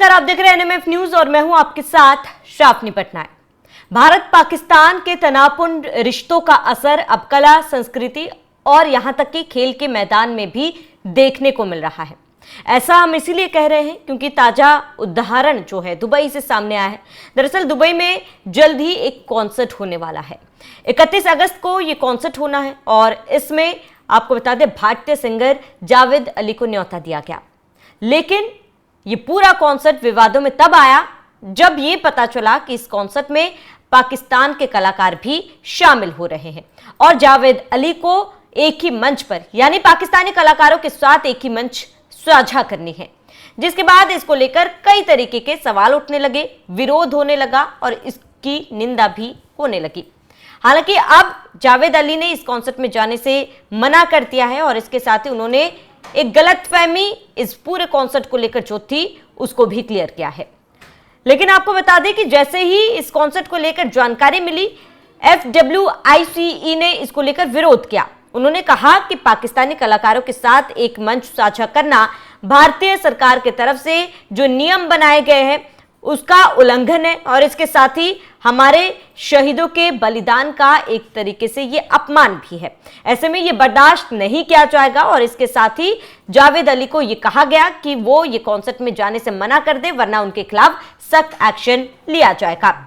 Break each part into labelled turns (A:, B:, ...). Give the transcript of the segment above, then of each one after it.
A: नमस्कार, आप देख रहे हैं एनएमएफ न्यूज और मैं हूं आपके साथ श्रावणी पटनायक। भारत पाकिस्तान के तनावपूर्ण रिश्तों का असर अब कला, संस्कृति और यहां तक कि खेल के मैदान में भी देखने को मिल रहा है। ऐसा हम इसीलिए कह रहे हैं क्योंकि ताजा उदाहरण जो है दुबई से सामने आया है। दरअसल दुबई में जल्द ही एक कॉन्सर्ट होने वाला है। 31 अगस्त को ये कॉन्सर्ट होना है और इसमें आपको बता दें भारतीय सिंगर जावेद अली को न्योता दिया गया। लेकिन ये पूरा कॉन्सर्ट विवादों में तब आया जब ये पता चला कि इस कॉन्सर्ट में पाकिस्तान के कलाकार भी शामिल हो रहे हैं और जावेद अली को एक ही मंच पर यानी पाकिस्तानी कलाकारों के साथ एक ही मंच साझा करनी है, जिसके बाद इसको लेकर कई तरीके के सवाल उठने लगे, विरोध होने लगा और इसकी निंदा भी होने लगी। हालांकि अब जावेद अली ने इस कॉन्सर्ट में जाने से मना कर दिया है और इसके साथ ही उन्होंने एक गलतफहमी इस पूरे कॉन्सर्ट को लेकर जो थी उसको भी क्लियर किया है। लेकिन आपको बता दें कि जैसे ही इस कॉन्सर्ट को लेकर जानकारी मिली, FWICE ने इसको लेकर विरोध किया। उन्होंने कहा कि पाकिस्तानी कलाकारों के साथ एक मंच साझा करना भारतीय सरकार की तरफ से जो नियम बनाए गए हैं उसका उल्लंघन है और इसके साथ ही हमारे शहीदों के बलिदान का एक तरीके से ये अपमान भी है। ऐसे में ये बर्दाश्त नहीं किया जाएगा और इसके साथ ही जावेद अली को ये कहा गया कि वो ये कॉन्सर्ट में जाने से मना कर दे वरना उनके खिलाफ सख्त एक्शन लिया जाएगा।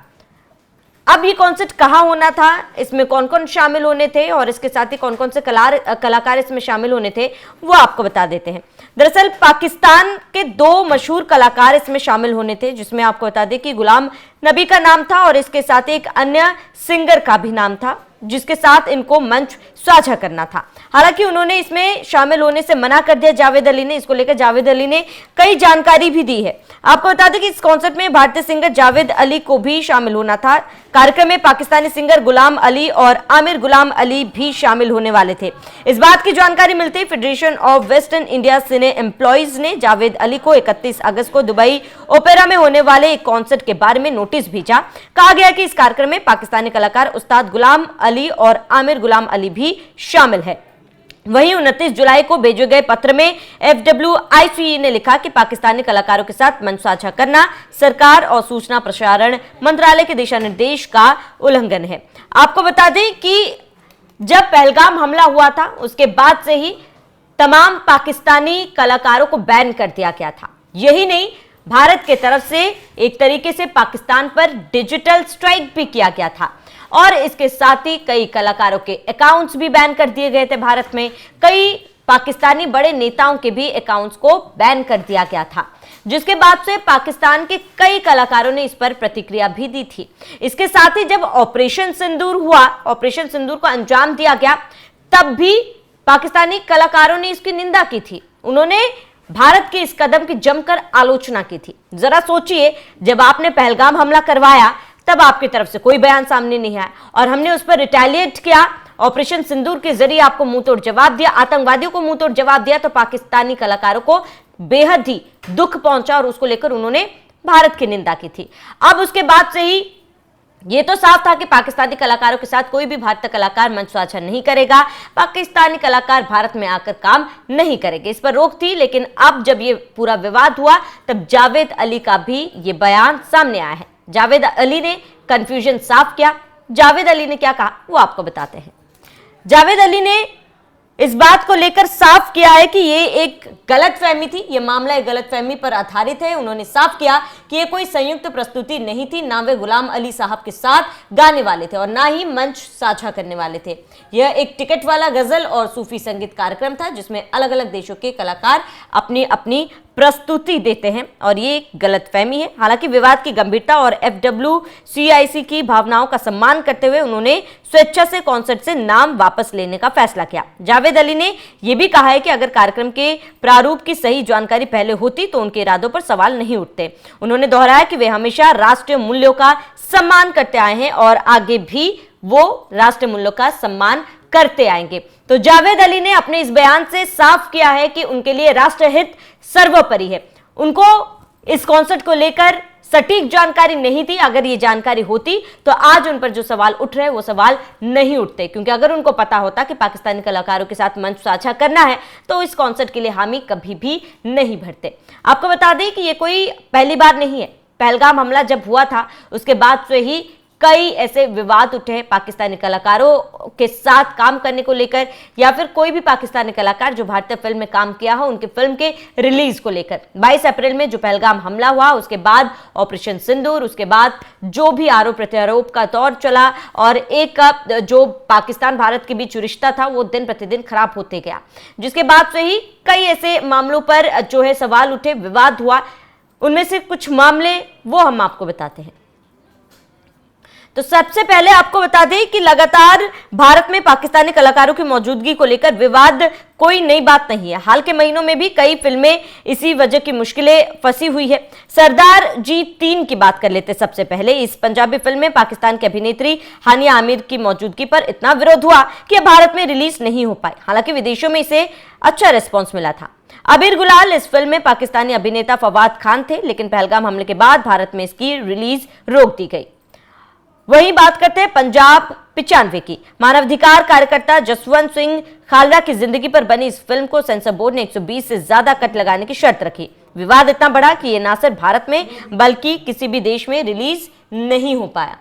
A: अब ये कॉन्सर्ट कहाँ होना था, इसमें कौन कौन शामिल होने थे और इसके साथ ही कौन कौन से कलाकार इसमें शामिल होने थे वो आपको बता देते हैं। दरअसल पाकिस्तान के दो मशहूर कलाकार इसमें शामिल होने थे, जिसमें आपको बता दें कि गुलाम नबी का नाम था और इसके साथ एक अन्य सिंगर का भी नाम था जिसके साथ इनको मंच साझा करना था। हालांकि उन्होंने इसमें शामिल होने से मना कर दिया जावेद अली ने। इसको लेकर जावेद अली ने कई जानकारी भी दी है। आपको बता दें कि इस कॉन्सर्ट में भारतीय सिंगर जावेद अली को भी शामिल होना था। कार्यक्रम में पाकिस्तानी सिंगर गुलाम अली और आमिर गुलाम अली भी शामिल होने वाले थे। इस बात की जानकारी मिलते ही federation of western India cine employees ने जावेद अली को 31 अगस्त को दुबई ओपेरा में होने वाले एक कॉन्सर्ट के बारे में नोटिस भेजा। कहा गया कि इस कार्यक्रम में पाकिस्तानी कलाकार उस्ताद गुलाम अली और आमिर गुलाम अली भी शामिल है। वहीं 29 जुलाई को भेजे गए पत्र में FWICE ने लिखा कि पाकिस्तानी कलाकारों के साथ मंच साझा करना सरकार और सूचना प्रसारण मंत्रालय के दिशा निर्देश का उल्लंघन है। आपको बता दें कि जब पहलगाम हमला हुआ था उसके बाद से ही तमाम पाकिस्तानी कलाकारों को बैन कर दिया गया था। यही नहीं, भारत के तरफ से एक तरीके से पाकिस्तान पर डिजिटल स्ट्राइक भी किया गया था और इसके साथ ही कई कलाकारों के अकाउंट्स भी बैन कर दिए गए थे। भारत में कई पाकिस्तानी बड़े नेताओं के भी अकाउंट्स को बैन कर दिया गया था, जिसके बाद से पाकिस्तान के कई कलाकारों ने इस पर प्रतिक्रिया भी दी थी। इसके साथ ही जब ऑपरेशन सिंदूर हुआ, ऑपरेशन सिंदूर को अंजाम दिया गया, तब भी पाकिस्तानी कलाकारों ने इसकी निंदा की थी। उन्होंने भारत के इस कदम की जमकर आलोचना की थी। जरा सोचिए, जब आपने पहलगाम हमला करवाया तब आपकी तरफ से कोई बयान सामने नहीं आया और हमने उस पर रिटेलिएट किया, ऑपरेशन सिंदूर के जरिए आपको मुंह तोड़ जवाब दिया, आतंकवादियों को मुंह तोड़ जवाब दिया, तो पाकिस्तानी कलाकारों को बेहद ही दुख पहुंचा और उसको लेकर उन्होंने भारत की निंदा की थी। अब उसके बाद से ही ये तो साफ था कि पाकिस्तानी कलाकारों के साथ कोई भी भारतीय कलाकार मंच साझा नहीं करेगा, पाकिस्तानी कलाकार भारत में आकर काम नहीं करेंगे, इस पर रोक थी। लेकिन अब जब ये पूरा विवाद हुआ तब जावेद अली का भी ये बयान सामने आया है। जावेद अली ने कंफ्यूजन साफ किया। जावेद अली ने क्या कहा वो आपको बताते हैं। जावेद अली ने इस बात को लेकर साफ किया है कि ये एक गलतफहमी थी, ये मामला एक गलतफहमी पर आधारित है। उन्होंने साफ किया कि ये कोई संयुक्त प्रस्तुति नहीं थी, ना वे गुलाम अली साहब के साथ गाने वाले थे और ना ही मंच साझा करने वाले थे। यह एक टिकट वाला गजल और सूफी संगीत कार्यक्रम था जिसमें अलग अलग देशों के कलाकार अपनी अपनी प्रस्तुति देते हैं और ये एक गलतफहमी है। हालांकि विवाद की गंभीरता और FWCIC की भावनाओं का सम्मान करते हुए उन्होंने स्वेच्छा से कॉन्सर्ट से नाम वापस लेने का फैसला किया। जावेद अली ने यह भी कहा है कि अगर कार्यक्रम के प्रारूप की सही जानकारी पहले होती तो उनके इरादों पर सवाल नहीं उठते। उन्होंने दोहराया कि वे हमेशा राष्ट्रीय मूल्यों का सम्मान करते आए हैं और आगे भी वो राष्ट्रीय मूल्यों का सम्मान करते आएंगे। तो जावेद अली ने अपने इस बयान से साफ किया है कि उनके लिए राष्ट्रहित सर्वोपरि है। उनको इस कॉन्सर्ट को लेकर सटीक जानकारी नहीं थी। अगर ये जानकारी होती तो आज उन पर जो सवाल उठ रहे हैं वो सवाल नहीं उठते, क्योंकि अगर उनको पता होता कि पाकिस्तानी कलाकारों के साथ मंच साझा करना है तो इस कॉन्सर्ट के लिए हामी कभी भी नहीं भरते। आपको बता दें कि ये कोई पहली बार नहीं है। पहलगाम हमला जब हुआ था उसके बाद से ही कई ऐसे विवाद उठे पाकिस्तानी कलाकारों के साथ काम करने को लेकर, या फिर कोई भी पाकिस्तानी कलाकार जो भारतीय फिल्म में काम किया हो उनकी फिल्म के रिलीज को लेकर। 22 अप्रैल में जो पहलगाम हमला हुआ उसके बाद ऑपरेशन सिंदूर, उसके बाद जो भी आरोप प्रत्यारोप का दौर चला और एक जो पाकिस्तान भारत के बीच रिश्ता था वो दिन प्रतिदिन खराब होते गया, जिसके बाद से ही कई ऐसे मामलों पर जो है सवाल उठे, विवाद हुआ। उनमें से कुछ मामले वो हम आपको बताते हैं। तो सबसे पहले आपको बता दें कि लगातार भारत में पाकिस्तानी कलाकारों की मौजूदगी को लेकर विवाद कोई नई बात नहीं है। हाल के महीनों में भी कई फिल्में इसी वजह की मुश्किलें फंसी हुई है। सरदार जी 3 की बात कर लेते सबसे पहले। इस पंजाबी फिल्म में पाकिस्तान की अभिनेत्री हानिया आमिर की मौजूदगी पर इतना विरोध हुआ कि भारत में रिलीज नहीं हो पाई। हालांकि विदेशों में इसे अच्छा रिस्पॉन्स मिला था। अबीर गुलाल इस फिल्म में पाकिस्तानी अभिनेता फवाद खान थे, लेकिन पहलगाम हमले के बाद भारत में इसकी रिलीज रोक दी गई। वहीं बात करते हैं पंजाब 95 की। मानवाधिकार कार्यकर्ता जसवंत सिंह खालरा की जिंदगी पर बनी इस फिल्म को सेंसर बोर्ड ने 120 से ज्यादा कट लगाने की शर्त रखी। विवाद इतना बढ़ा कि यह ना सिर्फ भारत में बल्कि किसी भी देश में रिलीज नहीं हो पाया।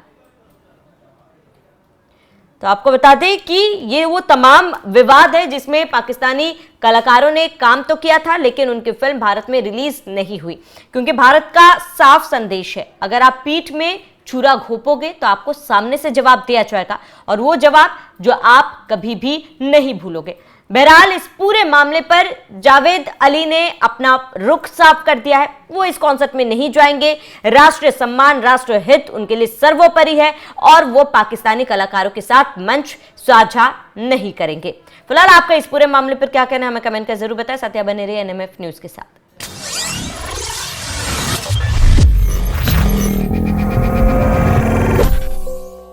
A: तो आपको बता दें कि ये वो तमाम विवाद है जिसमें पाकिस्तानी कलाकारों ने काम तो किया था लेकिन उनकी फिल्म भारत में रिलीज नहीं हुई, क्योंकि भारत का साफ संदेश है, अगर आप पीठ में छुरा घोंपोगे तो आपको सामने से जवाब दिया जाएगा, और वो जवाब जो आप कभी भी नहीं भूलोगे। बहरहाल इस पूरे मामले पर जावेद अली ने अपना रुख साफ कर दिया है। वो इस कॉन्सर्ट में नहीं जाएंगे। राष्ट्रीय सम्मान, राष्ट्रीय हित उनके लिए सर्वोपरि है और वो पाकिस्तानी कलाकारों के साथ मंच साझा नहीं करेंगे। फिलहाल आपका इस पूरे मामले पर क्या कहना है हमें कमेंट कर जरूर बताएं। साथ ही बने रहिए एनएमएफ न्यूज के साथ।